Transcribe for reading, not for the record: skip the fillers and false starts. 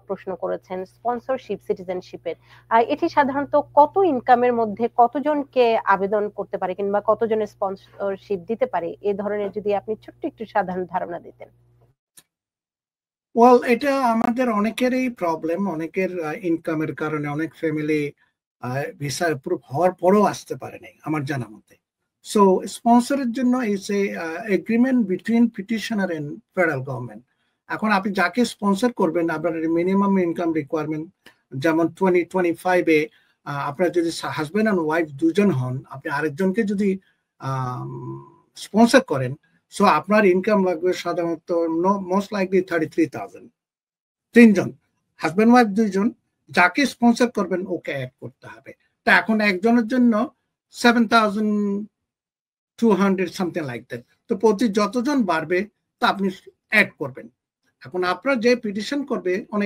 প্রশ্ন করেছেন স্পন্সরশিপ সিটিজেনশিপের। এটি সাধারণত কত ইনকামের মধ্যে কতজনকে আবেদন করতে পারে কিংবা কতজনের স্পন্সরশিপ দিতে পারে, এই ধরনের যদি আপনি ছোট্ট একটু সাধারণ ধারণা দিতেন। ওয়েল, এটা আমাদের অনেকেরই প্রবলেম। অনেকের ইনকামের কারণে অনেক ফ্যামিলি ভিসা অ্যাপ্রুভ হওয়ার পরেও আসতে পারে নাই আমার জানা মতে। সো স্পন্সরের জন্য it's a agreement between petitioner and federal government. এখন আপনি যাকে স্পন্সর করবেন আপনার মিনিমাম ইনকাম রিকোয়ারমেন্ট, যেমন 2025-এ আপনার যদি হাজব্যান্ড অ্যান্ড ওয়াইফ দুজন হন, আপনি আরেকজনকে যদি স্পন্সর করেন, সো আপনার ইনকাম লাগবে সাধারণত মোস্ট লাইকলি 33,000। তিনজন, হাজব্যান্ড ওয়াইফ দুইজন, যাকে স্পন্সর করবেন ওকে অ্যাড করতে হবে। তা এখন একজনের জন্য 7,200 সামথিং লাইক দ্যাট। তো প্রতি যতজন বাড়বে তা আপনি অ্যাড করবেন। এখন আপনার যে পিটিশন করবে অনেক